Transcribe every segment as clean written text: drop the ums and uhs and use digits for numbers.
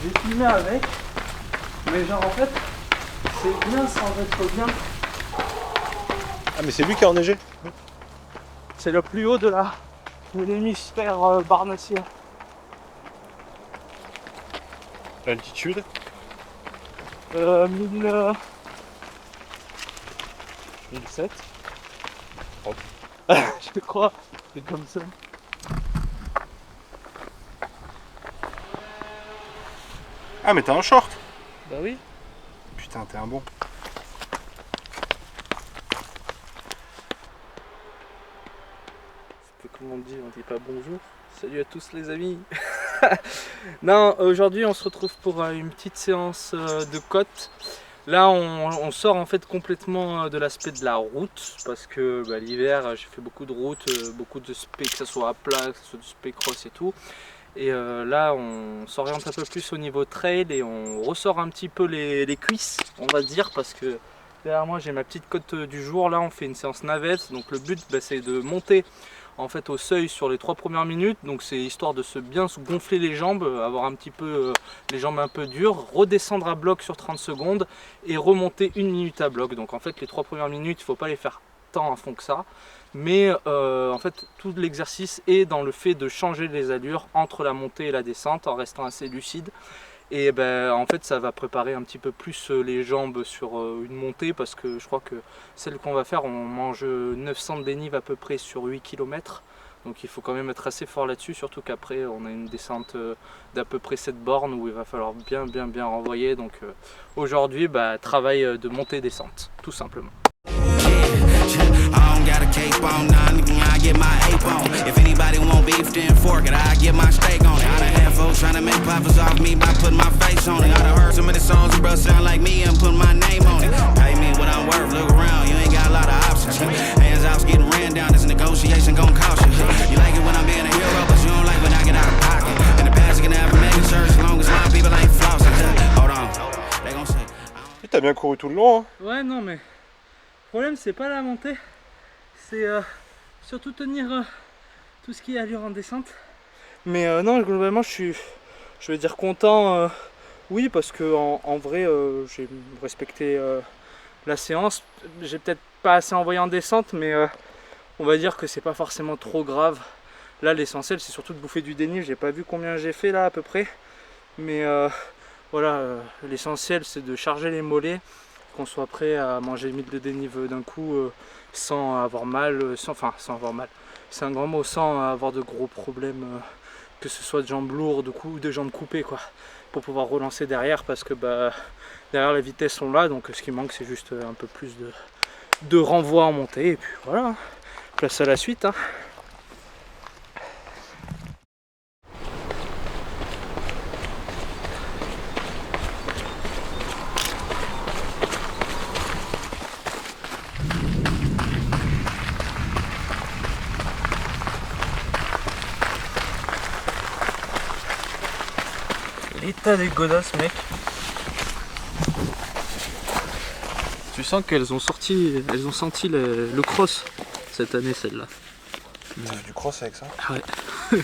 j'ai filmé avec, mais genre en fait, c'est bien sans être bien. Ah mais c'est lui qui a enneigé. C'est le plus haut de l'hémisphère barnassien. L'altitude. 1007. Oh. Je crois, c'est comme ça. Ah mais t'as un short. Bah oui. Putain t'es un bon. Comment on dit pas bonjour. Salut à tous les amis. Non, aujourd'hui on se retrouve pour une petite séance de côte. Là on sort en fait complètement de l'aspect de la route parce que l'hiver j'ai fait beaucoup de routes, beaucoup de spé, que ce soit à plat, que ce soit du spé cross et tout. Et là on s'oriente un peu plus au niveau trail et on ressort un petit peu les cuisses, on va dire, parce que derrière moi j'ai ma petite côte du jour. Là on fait une séance navette, donc le but c'est de monter en fait au seuil sur les 3 premières minutes, donc c'est histoire de bien se gonfler les jambes, avoir un petit peu les jambes un peu dures, redescendre à bloc sur 30 secondes et remonter 1 minute à bloc. Donc en fait les 3 premières minutes il ne faut pas les faire tant à fond que ça, mais en fait tout l'exercice est dans le fait de changer les allures entre la montée et la descente en restant assez lucide. Et en fait ça va préparer un petit peu plus les jambes sur une montée, parce que je crois que celle qu'on va faire, on mange 900 de dénive à peu près sur 8 km. Donc il faut quand même être assez fort là-dessus, surtout qu'après on a une descente d'à peu près 7 bornes où il va falloir bien renvoyer. Donc aujourd'hui travail de montée-descente tout simplement. I don't got a cape on, nah, nigga, I get my ape on. If anybody want beef, then fork it, I get my steak on it. I done had folks tryna make profits off me by putting my face on it. I done heard some of the songs, bro, sound like me and put my name on it. Pay me what I'm worth, look around, you ain't got a lot of options. Hands out, getting ran down, this negotiation gon' cost you. You like it when I'm being a hero, but you don't like when I get out of pocket. In the past, you can have a mega church, as long as my people ain't flossing. Hold on, they gon' say. T'as bien couru tout le long hein. Ouais, non, mais le problème c'est pas la montée, c'est surtout tenir tout ce qui est allure en descente. Mais non, globalement je vais dire content, oui, parce que en vrai j'ai respecté la séance. J'ai peut-être pas assez envoyé en descente, mais on va dire que c'est pas forcément trop grave. Là l'essentiel c'est surtout de bouffer du dénive. J'ai pas vu combien j'ai fait là à peu près, mais voilà, l'essentiel c'est de charger les mollets, qu'on soit prêt à manger 1000 de dénive d'un coup sans avoir mal, sans avoir mal, c'est un grand mot, sans avoir de gros problèmes, que ce soit de jambes lourdes ou de jambes coupées quoi, pour pouvoir relancer derrière, parce que derrière les vitesses sont là, donc ce qui manque c'est juste un peu plus de renvoi en montée, et puis voilà, place à la suite hein. L'état des godasses, mec. Tu sens qu'elles ont senti le cross cette année, celle-là. T'as fait du cross avec ça? Ah ouais.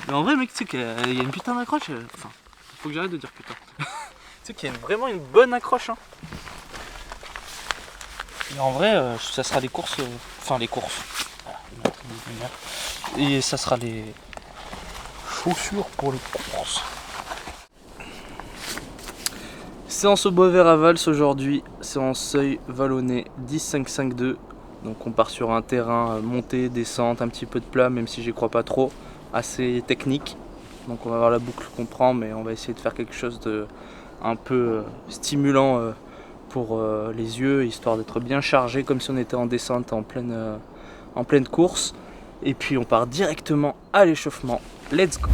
Mais en vrai, mec, tu sais qu'il y a une putain d'accroche. Enfin, faut que j'arrête de dire putain. Tu sais qu'il y a vraiment une bonne accroche. Hein. Et en vrai, ça sera les courses. Enfin, les courses. Voilà. Et ça sera les chaussures pour les courses. Séance au bois vert à Vals aujourd'hui, séance seuil vallonné 10-5-5-2. Donc on part sur un terrain montée, descente, un petit peu de plat, même si j'y crois pas trop, assez technique. Donc on va voir la boucle qu'on prend, mais on va essayer de faire quelque chose de un peu stimulant pour les yeux, histoire d'être bien chargé, comme si on était en descente en pleine course. Et puis on part directement à l'échauffement. Let's go!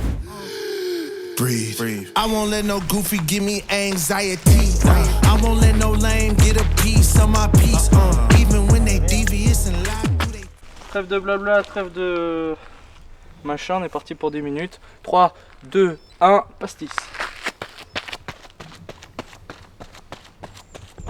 Breathe. I won't let no goofy give me anxiety. I won't let no lame get a piece of my peace. Even when they devious and lie. Trêve de blabla, trêve de machin, on est parti pour 10 minutes. 3, 2, 1, pastis.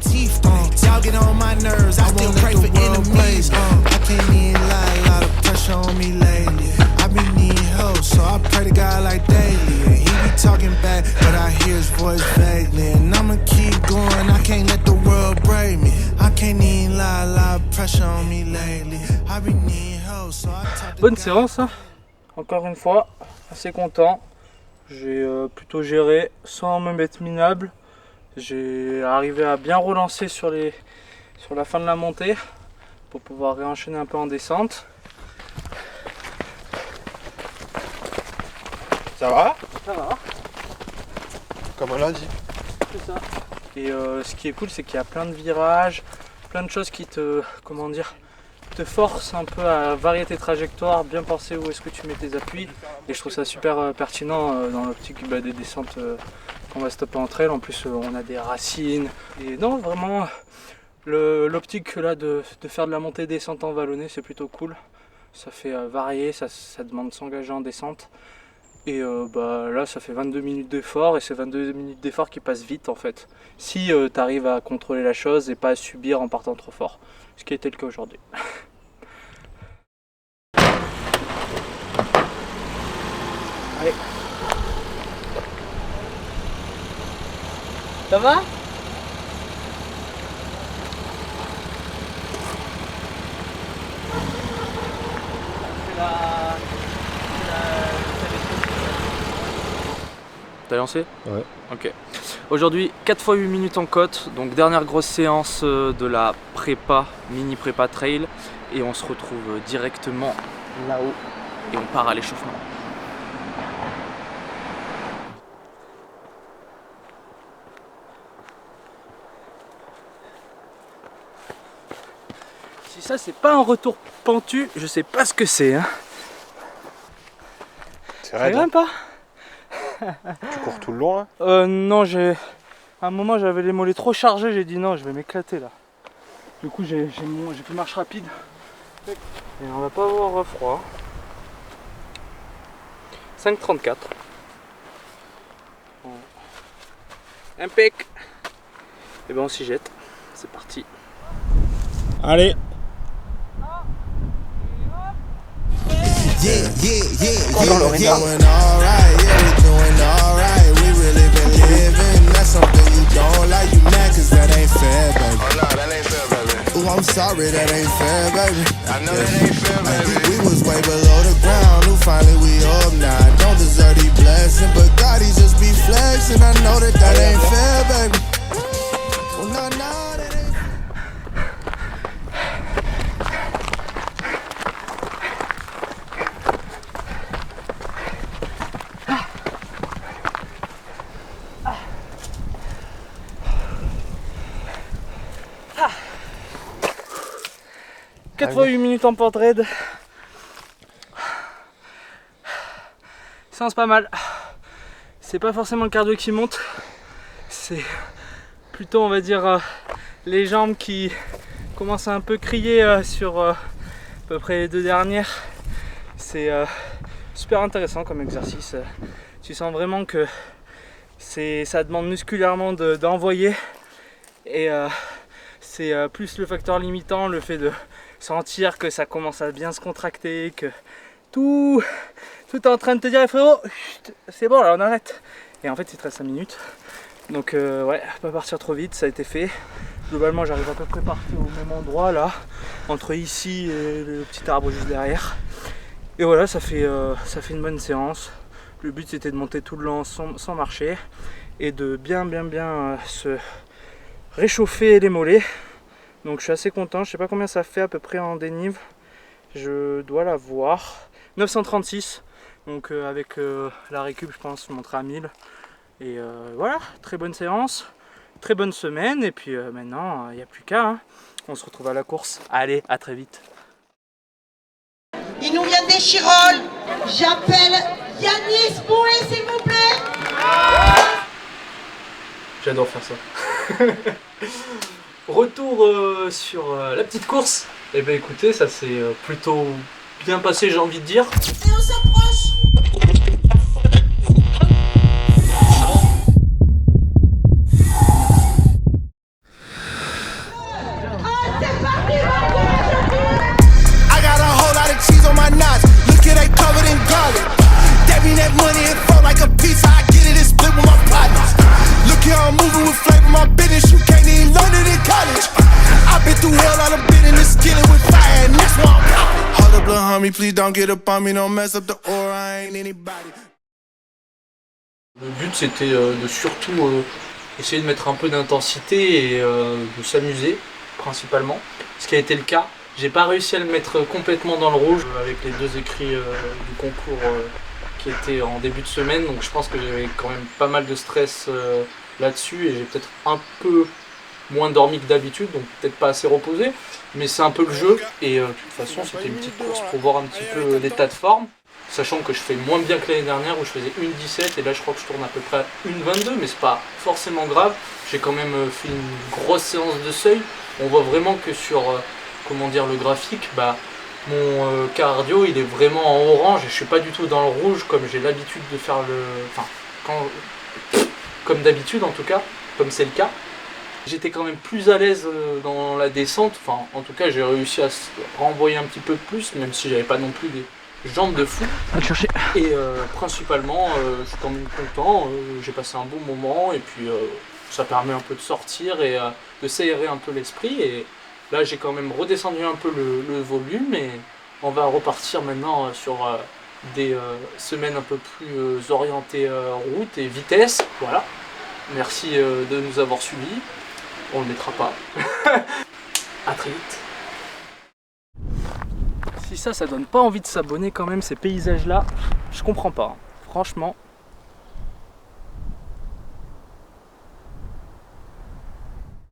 Teeth, y'all get on my nerves. I still pray for enemies. I can't even lie, a lot of pressure on me lately. I be needing hoes, so I pray to God like daily. And he be talking back, but I hear his voice vaguely. And I'ma keep going, I can't let the world break me. I can't even lie, a lot of pressure on me lately. I be needing hoes, so I talk to Bonne God. séance, hein. Encore une fois, assez content. J'ai plutôt géré sans me mettre minable. J'ai arrivé à bien relancer sur la fin de la montée pour pouvoir réenchaîner un peu en descente. Ça va? Ça va, Comme on l'a dit. c'est ça. Et ce qui est cool, c'est qu'il y a plein de virages, plein de choses qui te, comment dire, te forcent un peu à varier tes trajectoires, bien penser où est-ce que tu mets tes appuis. Et je trouve ça super pertinent dans l'optique des descentes qu'on va stopper en trail. En plus, on a des racines. Et non, vraiment, l'optique là de faire de la montée descente en vallonné, c'est plutôt cool. Ça fait varier, ça demande de s'engager en descente. Et là, ça fait 22 minutes d'effort, et c'est 22 minutes d'effort qui passent vite en fait. Si tu arrives à contrôler la chose et pas à subir en partant trop fort. Ce qui a été le cas aujourd'hui. Allez. Ça va? T'as lancé? Ouais. Ok. Aujourd'hui, 4 x 8 minutes en côte, donc dernière grosse séance de la prépa, mini prépa trail. Et on se retrouve directement là-haut et on part à l'échauffement. Si ça c'est pas un retour pentu, je sais pas ce que c'est. Hein. C'est Ça raide. grimpe pas? Tu cours tout le long là? Non, à un moment j'avais les mollets trop chargés, j'ai dit non, je vais m'éclater là. Du coup j'ai fait marche rapide. Et on va pas avoir froid. 5,34. Impec. Et ben on s'y jette. C'est parti. Allez! Yeah, we doing alright, yeah, we doing alright. We really been living. That's something you don't like, you mad cause that ain't fair, baby. Oh no, that ain't fair, baby. Ooh, I'm sorry, that ain't fair, baby. I know that ain't fair, baby. We was way below the ground, ooh, finally we up now. Don't deserve these blessings, but God, he just be flexing. I know that ain't fair, baby. Oh no, no, that ain't. Ah. 4 x 8 minutes en pente raide. Séance pas mal. C'est pas forcément le cardio qui monte. C'est plutôt, on va dire, les jambes qui commencent à un peu crier sur à peu près les deux dernières. C'est super intéressant comme exercice. Tu sens vraiment que ça demande musculairement d'envoyer. Et c'est plus le facteur limitant, le fait de sentir que ça commence à bien se contracter, que tout est en train de te dire frérot, c'est bon là on arrête. Et en fait il te reste 5 minutes. Donc ouais, pas partir trop vite, ça a été fait. Globalement j'arrive à peu près partir au même endroit là, entre ici et le petit arbre juste derrière. Et voilà, ça fait une bonne séance. Le but c'était de monter tout le long sans marcher et de bien se réchauffer les mollets. Donc je suis assez content, je sais pas combien ça fait à peu près en dénive. Je dois la voir. 936. Donc avec la récup je pense je monterai à 1000. Et voilà, très bonne séance, très bonne semaine. Et puis maintenant il n'y a plus qu'à. Hein. On se retrouve à la course. Allez, à très vite. Il nous vient des Chiroles. J'appelle Yanis Boué, s'il vous plaît. J'adore faire ça. Retour sur la petite course. Et ben écoutez, ça s'est plutôt bien passé, j'ai envie de dire. Et on s'approche. I got a whole lot of cheese on my nuts. Look at they covered in garlic. around me, please don't get up on me, don't mess up the aura, I ain't anybody. Le but c'était de surtout essayer de mettre un peu d'intensité et de s'amuser principalement, ce qui a été le cas. J'ai pas réussi à le mettre complètement dans le rouge avec les 2 écrits du concours qui étaient en début de semaine, donc je pense que j'avais quand même pas mal de stress là-dessus et j'ai peut-être un peu moins dormi que d'habitude, donc peut-être pas assez reposé, mais c'est un peu le jeu et de toute façon c'était une petite course pour voir un petit peu l'état de forme. Sachant que je fais moins bien que l'année dernière où je faisais 1,17 et là je crois que je tourne à peu près à 1,22, mais c'est pas forcément grave. J'ai quand même fait une grosse séance de seuil. On voit vraiment que sur comment dire, le graphique, mon cardio il est vraiment en orange et je suis pas du tout dans le rouge comme j'ai l'habitude de faire comme d'habitude en tout cas, comme c'est le cas. J'étais quand même plus à l'aise dans la descente, enfin en tout cas j'ai réussi à renvoyer un petit peu plus, même si j'avais pas non plus des jambes de fou. Et principalement je suis quand même content, j'ai passé un bon moment et puis ça permet un peu de sortir et de s'aérer un peu l'esprit et là j'ai quand même redescendu un peu le volume et on va repartir maintenant sur des semaines un peu plus orientées route et vitesse. Voilà, merci de nous avoir suivis, on le mettra pas. À très vite. Si ça donne pas envie de s'abonner quand même, ces paysages là, je comprends pas, franchement.